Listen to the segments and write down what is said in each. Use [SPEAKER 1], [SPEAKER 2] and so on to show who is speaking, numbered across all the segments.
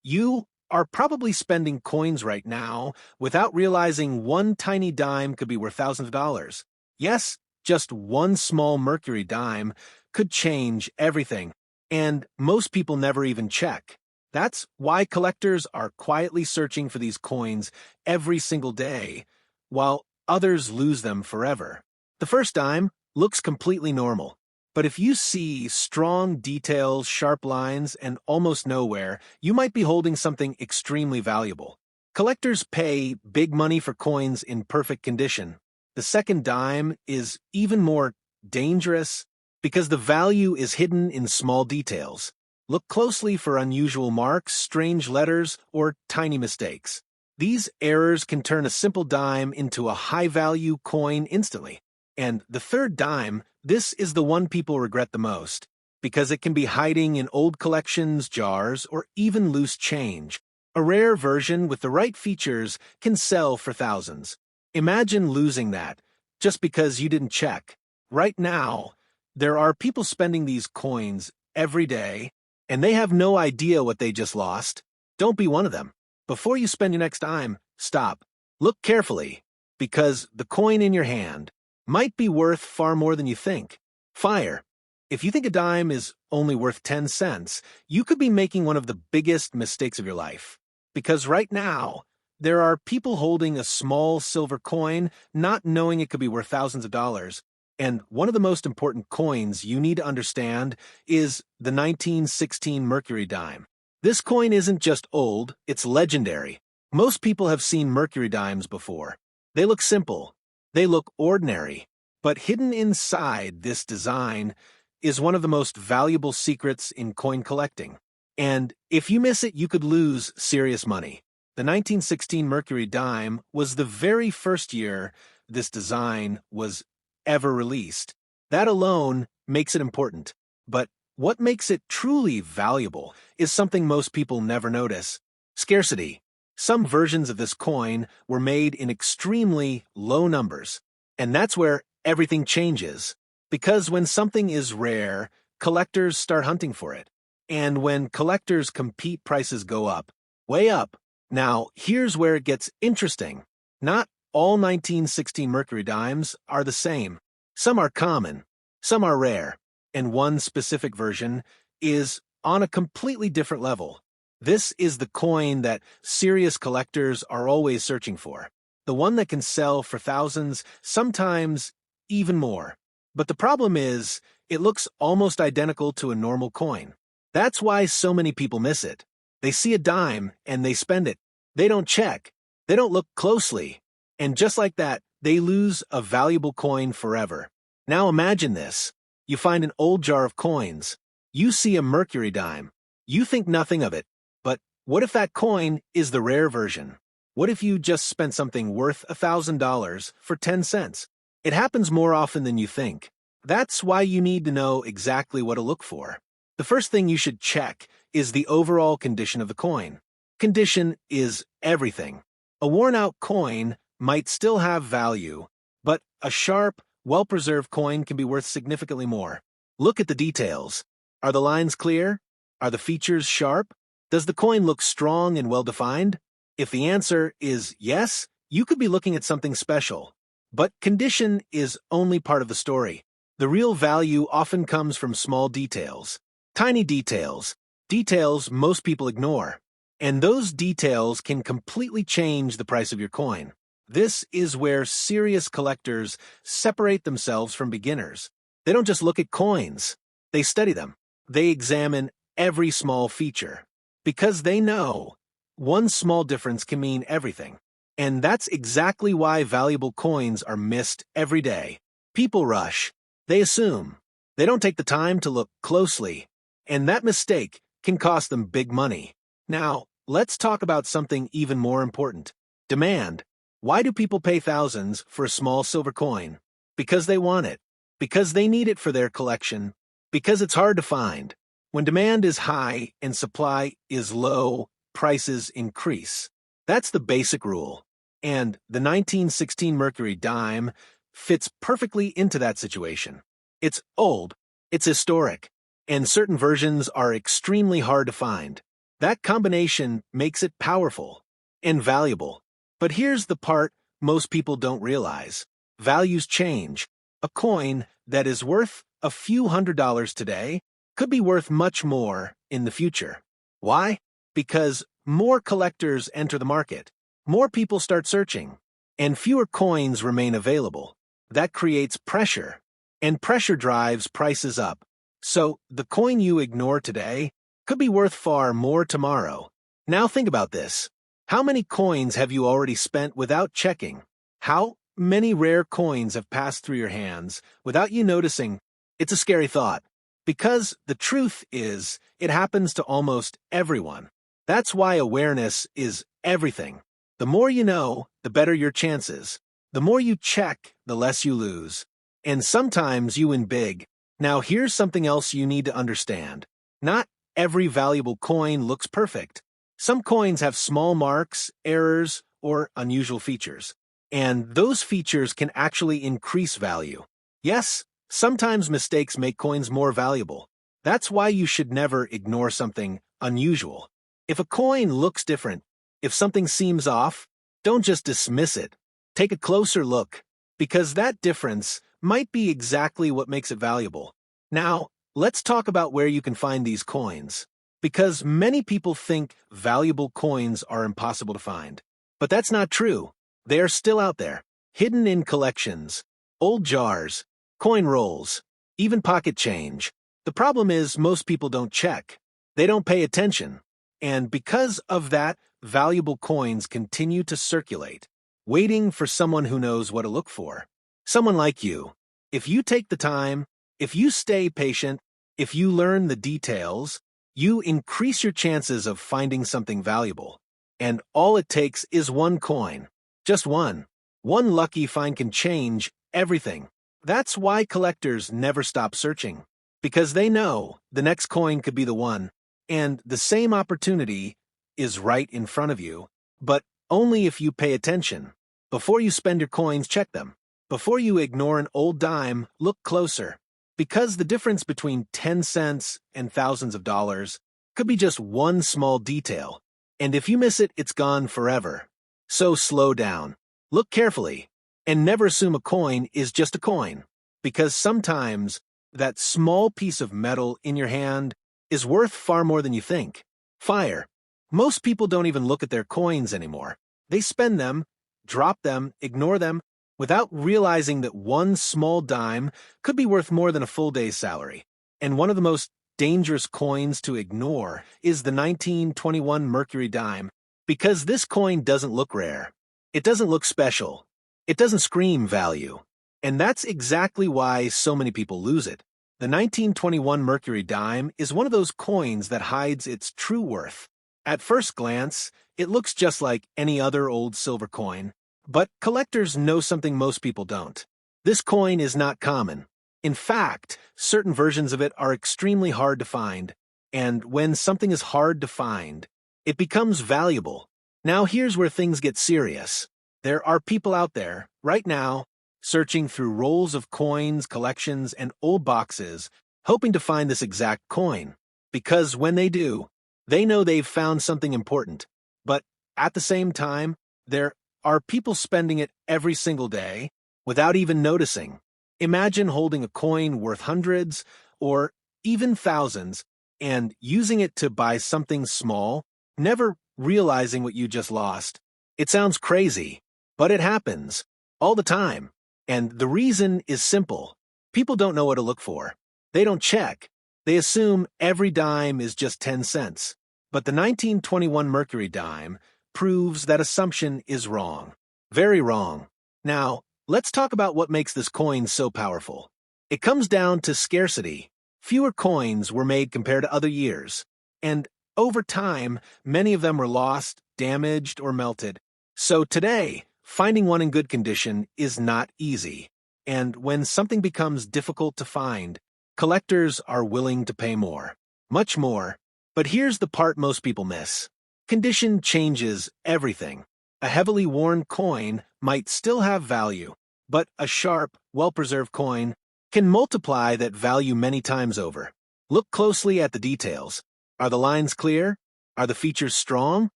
[SPEAKER 1] You are probably spending coins right now without realizing one tiny dime could be worth thousands of dollars. Yes, just one small Mercury dime could change everything, and most people never even check. That's why collectors are quietly searching for these coins every single day, while others lose them forever. The first dime looks completely normal. But if you see strong details, sharp lines, and almost nowhere, you might be holding something extremely valuable. Collectors pay big money for coins in perfect condition. The second dime is even more dangerous because the value is hidden in small details. Look closely for unusual marks, strange letters, or tiny mistakes. These errors can turn a simple dime into a high-value coin instantly. And the third dime, this is the one people regret the most, because it can be hiding in old collections, jars, or even loose change. A rare version with the right features can sell for thousands. Imagine losing that, just because you didn't check. Right now, there are people spending these coins every day, and they have no idea what they just lost. Don't be one of them. Before you spend your next dime, stop. Look carefully, because the coin in your hand might be worth far more than you think. Fire. If you think a dime is only worth 10 cents, you could be making one of the biggest mistakes of your life. Because right now, there are people holding a small silver coin, not knowing it could be worth thousands of dollars. And one of the most important coins you need to understand is the 1916 Mercury dime. This coin isn't just old, it's legendary. Most people have seen Mercury dimes before. They look simple. They look ordinary, but hidden inside this design is one of the most valuable secrets in coin collecting. And if you miss it, you could lose serious money. The 1916 Mercury dime was the very first year this design was ever released. That alone makes it important. But what makes it truly valuable is something most people never notice: scarcity. Some versions of this coin were made in extremely low numbers, and that's where everything changes. Because when something is rare, collectors start hunting for it. And when collectors compete, prices go up, way up. Now, here's where it gets interesting. Not all 1916 Mercury dimes are the same. Some are common, some are rare, and one specific version is on a completely different level. This is the coin that serious collectors are always searching for. The one that can sell for thousands, sometimes even more. But the problem is, it looks almost identical to a normal coin. That's why so many people miss it. They see a dime and they spend it. They don't check. They don't look closely. And just like that, they lose a valuable coin forever. Now imagine this. You find an old jar of coins. You see a Mercury dime. You think nothing of it. But what if that coin is the rare version? What if you just spent something worth $1,000 for 10 cents? It happens more often than you think. That's why you need to know exactly what to look for. The first thing you should check is the overall condition of the coin. Condition is everything. A worn-out coin might still have value, but a sharp, well-preserved coin can be worth significantly more. Look at the details. Are the lines clear? Are the features sharp? Does the coin look strong and well-defined? If the answer is yes, you could be looking at something special. But condition is only part of the story. The real value often comes from small details. Tiny details. Details most people ignore. And those details can completely change the price of your coin. This is where serious collectors separate themselves from beginners. They don't just look at coins. They study them. They examine every small feature. Because they know one small difference can mean everything. And that's exactly why valuable coins are missed every day. People rush. They assume. They don't take the time to look closely. And that mistake can cost them big money. Now, let's talk about something even more important: demand. Why do people pay thousands for a small silver coin? Because they want it. Because they need it for their collection. Because it's hard to find. When demand is high and supply is low, prices increase. That's the basic rule. And the 1916 Mercury dime fits perfectly into that situation. It's old, it's historic, and certain versions are extremely hard to find. That combination makes it powerful and valuable. But here's the part most people don't realize. Values change. A coin that is worth a few $100s today could be worth much more in the future. Why? Because more collectors enter the market, more people start searching, and fewer coins remain available. That creates pressure, and pressure drives prices up. So the coin you ignore today could be worth far more tomorrow. Now think about this. How many coins have you already spent without checking? How many rare coins have passed through your hands without you noticing? It's a scary thought. Because the truth is, it happens to almost everyone. That's why awareness is everything. The more you know, the better your chances. The more you check, the less you lose. And sometimes you win big. Now here's something else you need to understand. Not every valuable coin looks perfect. Some coins have small marks, errors, or unusual features. And those features can actually increase value. Yes, sometimes mistakes make coins more valuable. That's why you should never ignore something unusual. If a coin looks different, if something seems off, don't just dismiss it. Take a closer look, because that difference might be exactly what makes it valuable. Now, let's talk about where you can find these coins. Because many people think valuable coins are impossible to find. But that's not true. They are still out there, hidden in collections, old jars, coin rolls, even pocket change. The problem is most people don't check. They don't pay attention. And because of that, valuable coins continue to circulate, waiting for someone who knows what to look for. Someone like you. If you take the time, if you stay patient, if you learn the details, you increase your chances of finding something valuable. And all it takes is one coin. Just one. One lucky find can change everything. That's why collectors never stop searching. Because they know the next coin could be the one. And the same opportunity is right in front of you, but only if you pay attention. Before you spend your coins, check them. Before you ignore an old dime, look closer. Because the difference between 10 cents and thousands of dollars could be just one small detail. And if you miss it, it's gone forever. So slow down. Look carefully. And never assume a coin is just a coin. Because sometimes that small piece of metal in your hand is worth far more than you think. Fire. Most people don't even look at their coins anymore. They spend them, drop them, ignore them, without realizing that one small dime could be worth more than a full day's salary. And one of the most dangerous coins to ignore is the 1921 Mercury Dime, because this coin doesn't look rare. It doesn't look special. It doesn't scream value. And that's exactly why so many people lose it. The 1921 Mercury Dime is one of those coins that hides its true worth. At first glance, it looks just like any other old silver coin. But collectors know something most people don't. This coin is not common. In fact, certain versions of it are extremely hard to find. And when something is hard to find, it becomes valuable. Now here's where things get serious. There are people out there, right now, searching through rolls of coins, collections, and old boxes, hoping to find this exact coin. Because when they do, they know they've found something important. But at the same time, there are people spending it every single day without even noticing. Imagine holding a coin worth hundreds or even thousands and using it to buy something small, never realizing what you just lost. It sounds crazy, but it happens all the time. And the reason is simple. People don't know what to look for. They don't check. They assume every dime is just 10 cents. But the 1921 Mercury Dime proves that assumption is wrong. Very wrong. Now, let's talk about what makes this coin so powerful. It comes down to scarcity. Fewer coins were made compared to other years. And over time, many of them were lost, damaged, or melted. So today, finding one in good condition is not easy. And when something becomes difficult to find, collectors are willing to pay more. Much more. But here's the part most people miss. Condition changes everything. A heavily worn coin might still have value, but a sharp, well-preserved coin can multiply that value many times over. Look closely at the details. Are the lines clear? Are the features strong?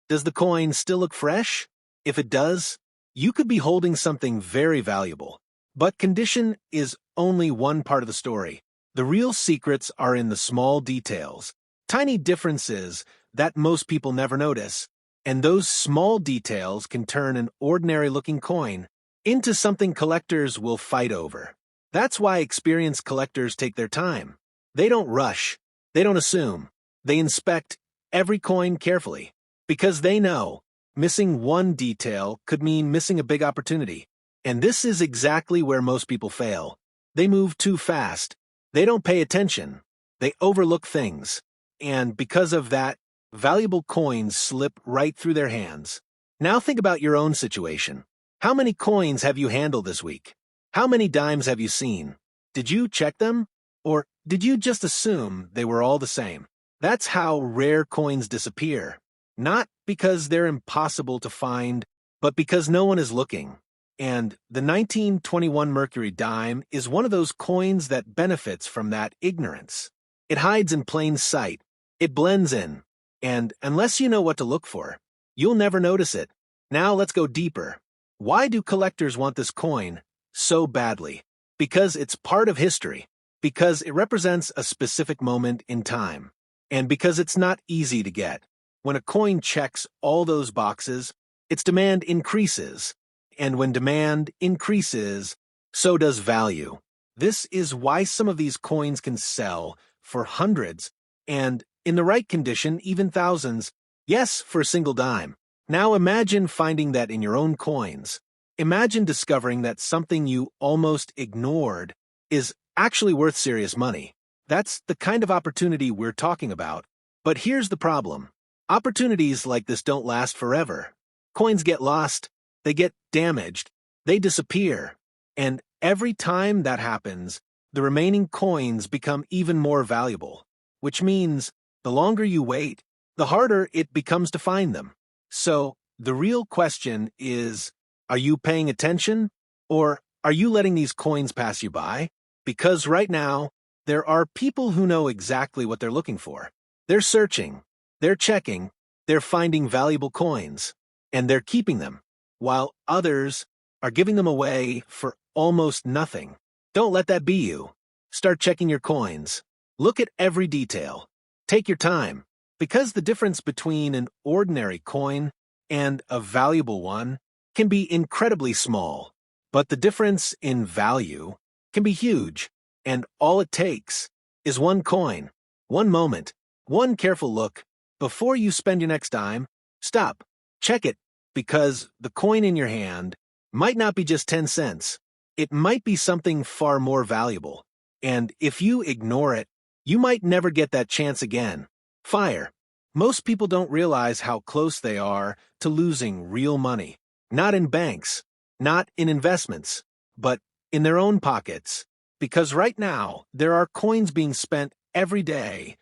[SPEAKER 1] Does the coin still look fresh? If it does, you could be holding something very valuable. But condition is only one part of the story. The real secrets are in the small details, tiny differences that most people never notice. And those small details can turn an ordinary-looking coin into something collectors will fight over. That's why experienced collectors take their time. They don't rush. They don't assume. They inspect every coin carefully. Because they know missing one detail could mean missing a big opportunity. And this is exactly where most people fail. They move too fast. They don't pay attention. They overlook things. And because of that, valuable coins slip right through their hands. Now think about your own situation. How many coins have you handled this week? How many dimes have you seen? Did you check them? Or did you just assume they were all the same? That's how rare coins disappear. Not because they're impossible to find, but because no one is looking. And the 1921 Mercury dime is one of those coins that benefits from that ignorance. It hides in plain sight. It blends in. And unless you know what to look for, you'll never notice it. Now let's go deeper. Why do collectors want this coin so badly? Because it's part of history. Because it represents a specific moment in time. And because it's not easy to get. When a coin checks all those boxes, its demand increases. And when demand increases, so does value. This is why some of these coins can sell for hundreds, and in the right condition, even thousands. Yes, for a single dime. Now imagine finding that in your own coins. Imagine discovering that something you almost ignored is actually worth serious money. That's the kind of opportunity we're talking about. But here's the problem. Opportunities like this don't last forever. Coins get lost, they get damaged, they disappear. And every time that happens, the remaining coins become even more valuable. Which means the longer you wait, the harder it becomes to find them. So the real question is, are you paying attention? Or are you letting these coins pass you by? Because right now, there are people who know exactly what they're looking for. They're searching, they're checking, they're finding valuable coins, and they're keeping them, while others are giving them away for almost nothing. Don't let that be you. Start checking your coins. Look at every detail. Take your time, because the difference between an ordinary coin and a valuable one can be incredibly small, but the difference in value can be huge, and all it takes is one coin, one moment, one careful look. Before you spend your next dime, stop, check it, because the coin in your hand might not be just 10 cents. It might be something far more valuable, and if you ignore it, you might never get that chance again. Fire. Most people don't realize how close they are to losing real money. Not in banks, not in investments, but in their own pockets. Because right now, there are coins being spent every day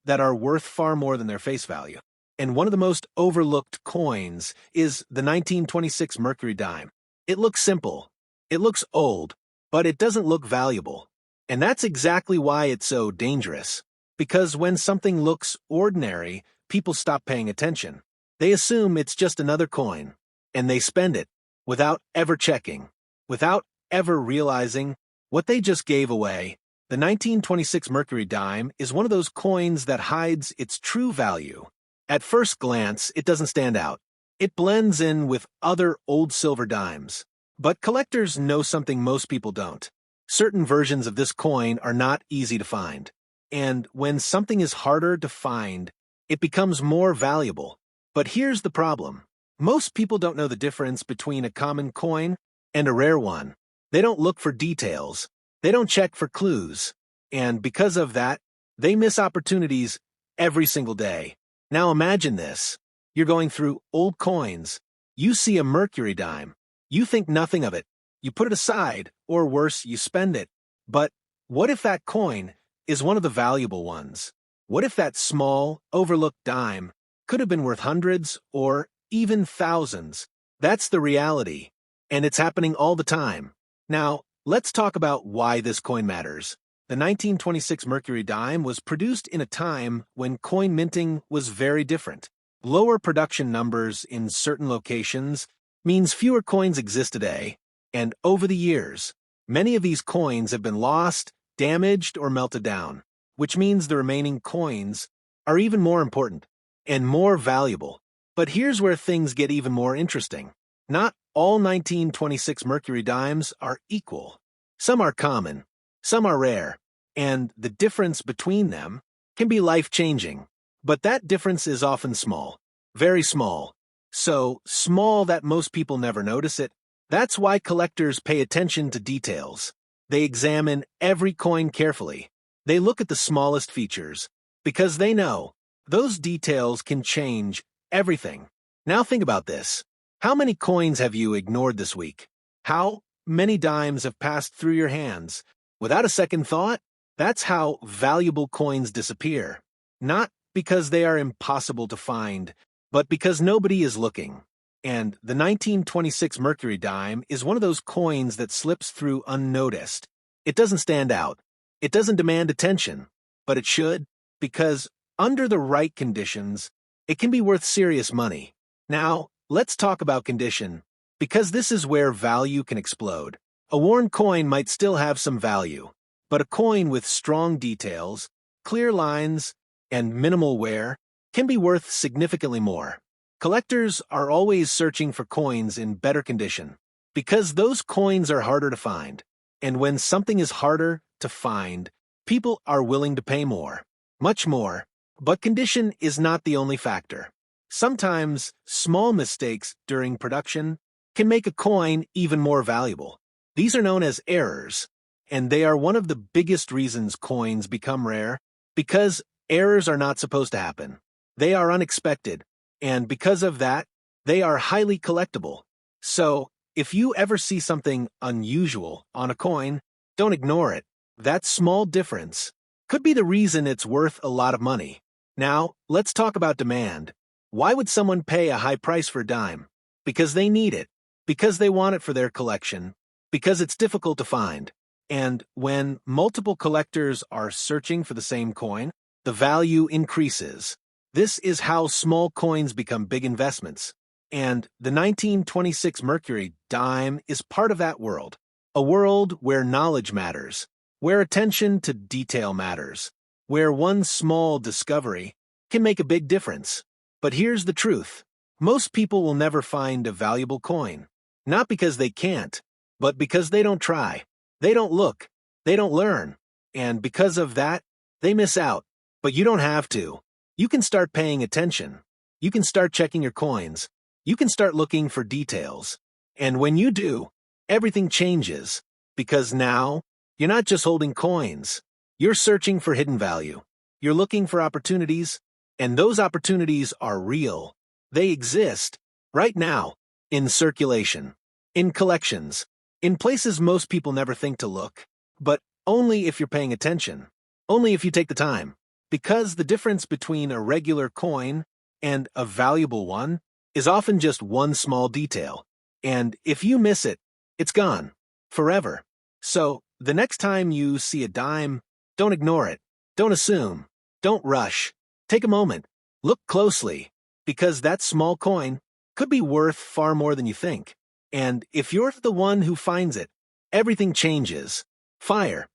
[SPEAKER 1] that are worth far more than their face value. And one of the most overlooked coins is the 1926 Mercury dime. It looks simple. It looks old, but it doesn't look valuable. And that's exactly why it's so dangerous. Because when something looks ordinary, people stop paying attention. They assume it's just another coin, and they spend it without ever checking, without ever realizing what they just gave away. The 1926 Mercury dime is one of those coins that hides its true value. At first glance, it doesn't stand out. It blends in with other old silver dimes. But collectors know something most people don't. Certain versions of this coin are not easy to find. And when something is harder to find, it becomes more valuable. But here's the problem. Most people don't know the difference between a common coin and a rare one. They don't look for details. They don't check for clues. And because of that, they miss opportunities every single day. Now imagine this. You're going through old coins. You see a Mercury dime. You think nothing of it. You put it aside, or worse, you spend it. But what if that coin is one of the valuable ones? What if that small, overlooked dime could have been worth hundreds or even thousands? That's the reality, and it's happening all the time. Now, let's talk about why this coin matters. The 1926 Mercury dime was produced in a time when coin minting was very different. Lower production numbers in certain locations means fewer coins exist today, and over the years, many of these coins have been lost, damaged, or melted down, which means the remaining coins are even more important and more valuable. But here's where things get even more interesting. Not all 1926 Mercury dimes are equal. Some are common, some are rare, and the difference between them can be life-changing. But that difference is often small, very small. So small that most people never notice it. That's why collectors pay attention to details. They examine every coin carefully. They look at the smallest features, because they know those details can change everything. Now think about this. How many coins have you ignored this week? How many dimes have passed through your hands without a second thought? That's how valuable coins disappear. Not because they are impossible to find, but because nobody is looking. And the 1926 Mercury dime is one of those coins that slips through unnoticed. It doesn't stand out. It doesn't demand attention, but it should, because under the right conditions, it can be worth serious money. Now, let's talk about condition, because this is where value can explode. A worn coin might still have some value, but a coin with strong details, clear lines, and minimal wear can be worth significantly more. Collectors are always searching for coins in better condition, because those coins are harder to find. And when something is harder to find, people are willing to pay more, much more. But condition is not the only factor. Sometimes small mistakes during production can make a coin even more valuable. These are known as errors, and they are one of the biggest reasons coins become rare, because errors are not supposed to happen. They are unexpected, and because of that, they are highly collectible. So, if you ever see something unusual on a coin, don't ignore it. That small difference could be the reason it's worth a lot of money. Now, let's talk about demand. Why would someone pay a high price for a dime? Because they need it, because they want it for their collection, because it's difficult to find. And when multiple collectors are searching for the same coin, the value increases. This is how small coins become big investments. And the 1926 Mercury dime is part of that world. A world where knowledge matters, where attention to detail matters, where one small discovery can make a big difference. But here's the truth. Most people will never find a valuable coin. Not because they can't, but because they don't try. They don't look. They don't learn. And because of that, they miss out. But you don't have to. You can start paying attention. You can start checking your coins. You can start looking for details. And when you do, everything changes. Because now, you're not just holding coins. You're searching for hidden value. You're looking for opportunities. And those opportunities are real. They exist, right now, in circulation, in collections, in places most people never think to look. But only if you're paying attention. Only if you take the time. Because the difference between a regular coin and a valuable one is often just one small detail. And if you miss it, it's gone. Forever. So, the next time you see a dime, don't ignore it. Don't assume. Don't rush. Take a moment. Look closely. Because that small coin could be worth far more than you think. And if you're the one who finds it, everything changes. Fire.